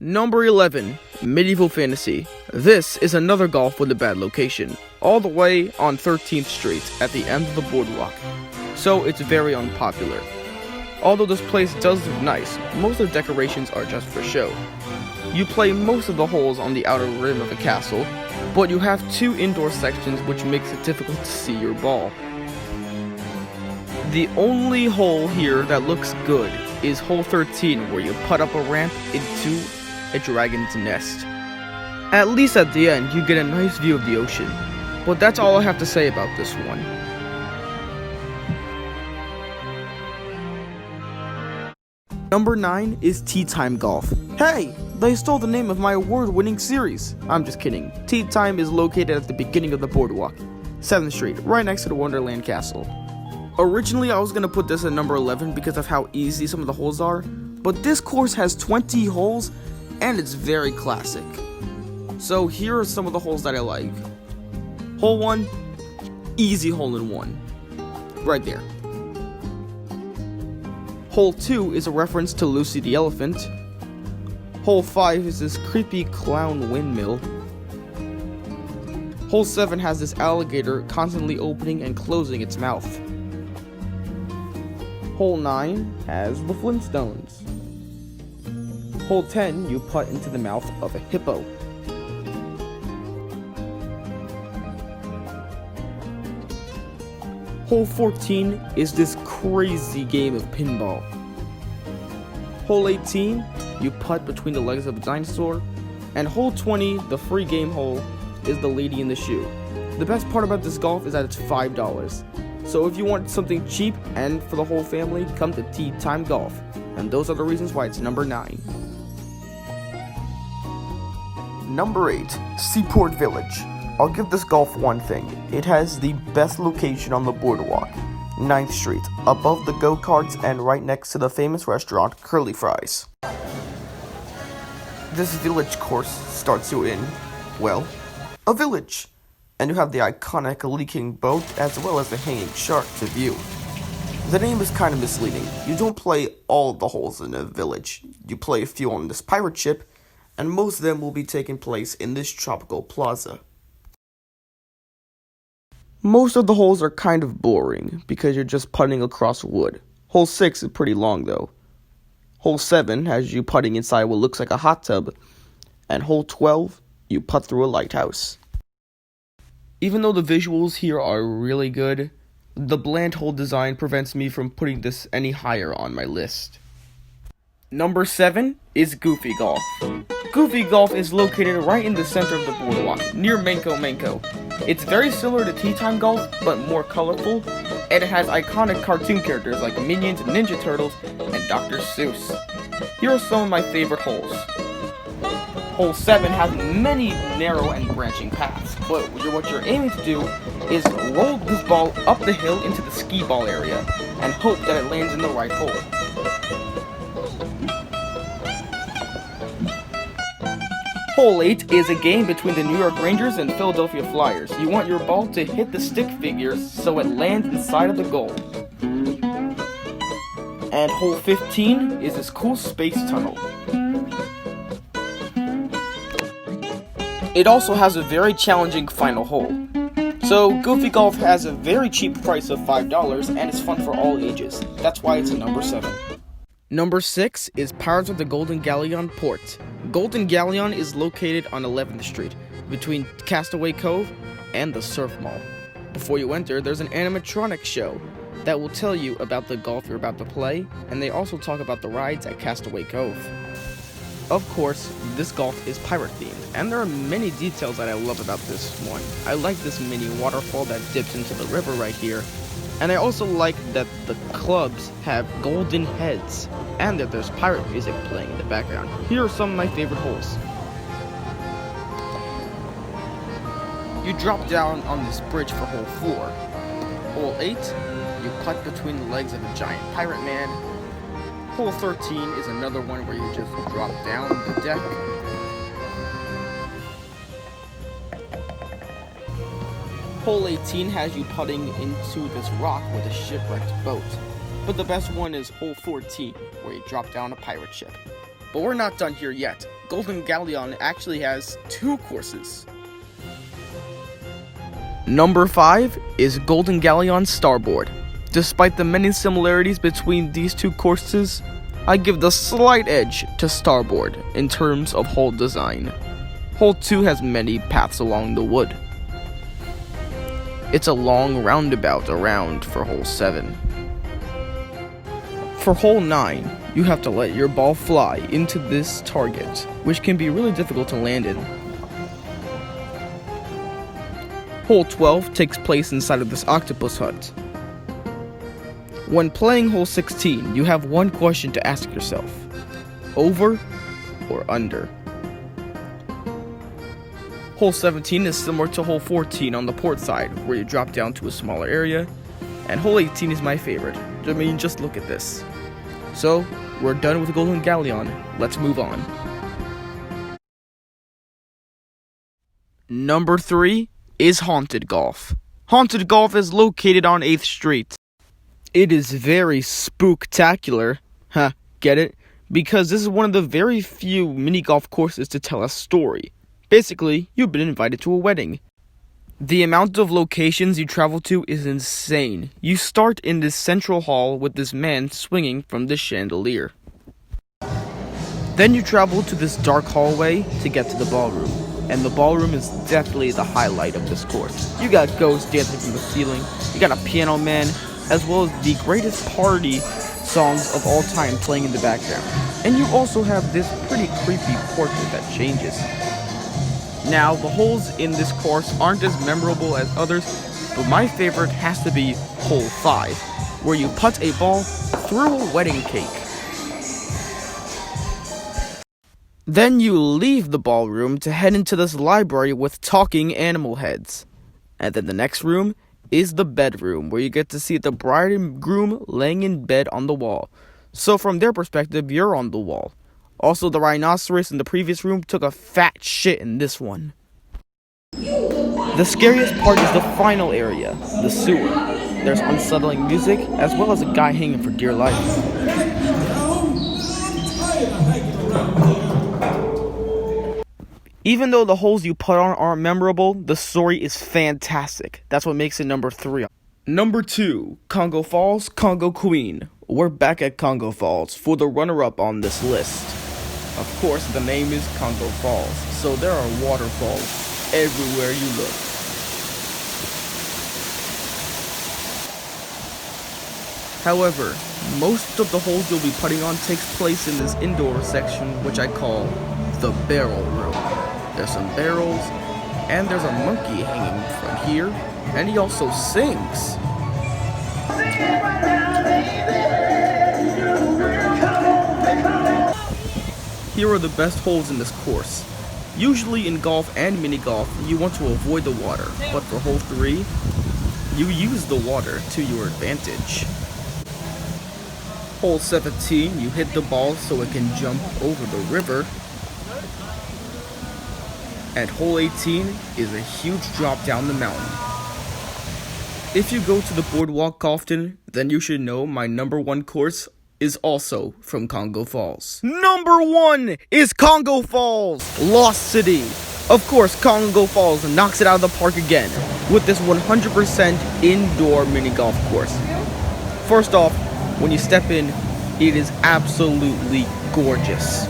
Number 11, Medieval Fantasy. This is another golf with a bad location, all the way on 13th Street at the end of the Boardwalk, so it's very unpopular. Although this place does look nice, most of the decorations are just for show. You play most of the holes on the outer rim of the castle, but you have two indoor sections which makes it difficult to see your ball. The only hole here that looks good is hole 13, where you putt up a ramp into a dragon's nest. At least at the end, you get a nice view of the ocean. But that's all I have to say about this one. Number 9 is Tea Time Golf. Hey, they stole the name of my award-winning series. I'm just kidding. Tea Time is located at the beginning of the Boardwalk, 7th Street, right next to the Wonderland Castle. Originally, I was going to put this at number 11 because of how easy some of the holes are, but this course has 20 holes, and it's very classic. So here are some of the holes that I like. Hole 1, easy hole-in-one. Right there. Hole 2 is a reference to Lucy the Elephant. Hole 5 is this creepy clown windmill. Hole 7 has this alligator constantly opening and closing its mouth. Hole 9 has the Flintstones. Hole 10, you putt into the mouth of a hippo. Hole 14 is this crazy game of pinball. Hole 18, you putt between the legs of a dinosaur. And hole 20, the free game hole, is the lady in the shoe. The best part about this golf is that it's $5. So if you want something cheap and for the whole family, come to Tea Time Golf. And those are the reasons why it's number 9. Number 8, Seaport Village. I'll give this golf one thing. It has the best location on the Boardwalk, 9th Street, above the go-karts and right next to the famous restaurant Curly Fries. This village course starts you in, well, a village. And you have the iconic leaking boat as well as the hanging shark to view. The name is kind of misleading. You don't play all the holes in a village. You play a few on this pirate ship, and most of them will be taking place in this tropical plaza. Most of the holes are kind of boring because you're just putting across wood. Hole 6 is pretty long though. Hole 7 has you putting inside what looks like a hot tub, and hole 12, you putt through a lighthouse. Even though the visuals here are really good, the bland hole design prevents me from putting this any higher on my list. Number 7 is Goofy Golf. Goofy Golf is located right in the center of the Boardwalk, near Manco. It's very similar to Tea Time Golf, but more colorful, and it has iconic cartoon characters like Minions and Ninja Turtles and Dr. Seuss. Here are some of my favorite holes. Hole 7 has many narrow and branching paths, but what you're aiming to do is roll this ball up the hill into the skee ball area, and hope that it lands in the right hole. Hole 8 is a game between the New York Rangers and Philadelphia Flyers. You want your ball to hit the stick figures so it lands inside of the goal. And hole 15 is this cool space tunnel. It also has a very challenging final hole. So Goofy Golf has a very cheap price of $5 and it's fun for all ages. That's why it's a number 7. Number 6 is Pirates of the Golden Galleon Port. Golden Galleon is located on 11th Street, between Castaway Cove and the Surf Mall. Before you enter, there's an animatronic show that will tell you about the golf you're about to play, and they also talk about the rides at Castaway Cove. Of course, this golf is pirate themed, and there are many details that I love about this one. I like this mini waterfall that dips into the river right here, and I also like that the clubs have golden heads, and that there's pirate music playing in the background. Here are some of my favorite holes. You drop down on this bridge for hole 4. Hole 8, you putt between the legs of a giant pirate man. Hole 13 is another one where you just drop down the deck. Hole 18 has you putting into this rock with a shipwrecked boat. But the best one is hole 14, where you drop down a pirate ship. But we're not done here yet. Golden Galleon actually has 2 courses. Number 5 is Golden Galleon Starboard. Despite the many similarities between these 2 courses, I give the slight edge to Starboard in terms of hole design. Hole 2 has many paths along the wood. It's a long roundabout around for hole 7. For hole 9, you have to let your ball fly into this target, which can be really difficult to land in. Hole 12 takes place inside of this octopus hut. When playing hole 16, you have one question to ask yourself: over or under? Hole 17 is similar to hole 14 on the port side, where you drop down to a smaller area, and hole 18 is my favorite. I mean, just look at this. So, we're done with Golden Galleon. Let's move on. Number 3 is Haunted Golf. Haunted Golf is located on 8th Street. It is very spooktacular. Get it? Because this is one of the very few mini golf courses to tell a story. Basically, you've been invited to a wedding. The amount of locations you travel to is insane. You start in this central hall with this man swinging from this chandelier. Then you travel to this dark hallway to get to the ballroom. And the ballroom is definitely the highlight of this course. You got ghosts dancing from the ceiling, you got a piano man, as well as the greatest party songs of all time playing in the background. And you also have this pretty creepy portrait that changes. Now, the holes in this course aren't as memorable as others, but my favorite has to be hole 5, where you putt a ball through a wedding cake. Then you leave the ballroom to head into this library with talking animal heads. And then the next room is the bedroom, where you get to see the bride and groom laying in bed on the wall. So from their perspective, you're on the wall. Also, the rhinoceros in the previous room took a fat shit in this one. The scariest part is the final area, the sewer. There's unsettling music, as well as a guy hanging for dear life. Even though the holes you put on aren't memorable, the story is fantastic. That's what makes it number 3. Number 2, Congo Falls, Congo Queen. We're back at Congo Falls for the runner-up on this list. Of course, the name is Congo Falls, so there are waterfalls everywhere you look. However, most of the holes you'll be putting on takes place in this indoor section, which I call the barrel room. There's some barrels, and there's a monkey hanging from here, and he also sings. Here are the best holes in this course. Usually in golf and mini golf, you want to avoid the water, but for hole 3, you use the water to your advantage. Hole 17, you hit the ball so it can jump over the river. And hole 18 is a huge drop down the mountain. If you go to the Boardwalk often, then you should know my number 1 course is also from Congo Falls. Number 1 is Congo Falls, Lost City. Of course, Congo Falls knocks it out of the park again with this 100% indoor mini golf course. First off, when you step in, it is absolutely gorgeous.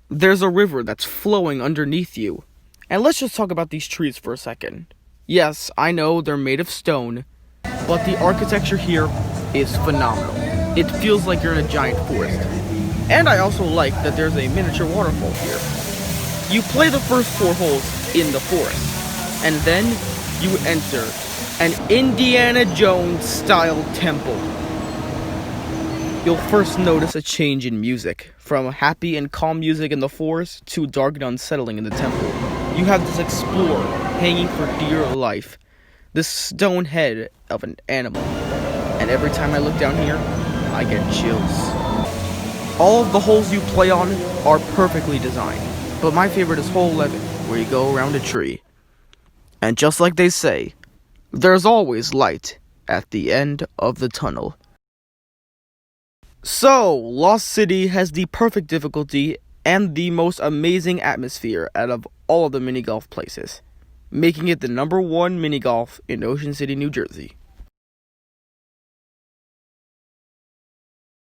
There's a river that's flowing underneath you. And let's just talk about these trees for a second. Yes, I know they're made of stone, but the architecture here is phenomenal. It feels like you're in a giant forest. And I also like that there's a miniature waterfall here. You play the first 4 holes in the forest, and then you enter an Indiana Jones style temple. You'll first notice a change in music, from happy and calm music in the forest to dark and unsettling in the temple. You have this explorer hanging for dear life, this stone head of an animal, and every time I look down here, I get chills. All of the holes you play on are perfectly designed, but my favorite is hole 11, where you go around a tree. And just like they say, there's always light at the end of the tunnel. So, Lost City has the perfect difficulty and the most amazing atmosphere out of all of the mini golf places, making it the #1 mini golf in Ocean City, New Jersey.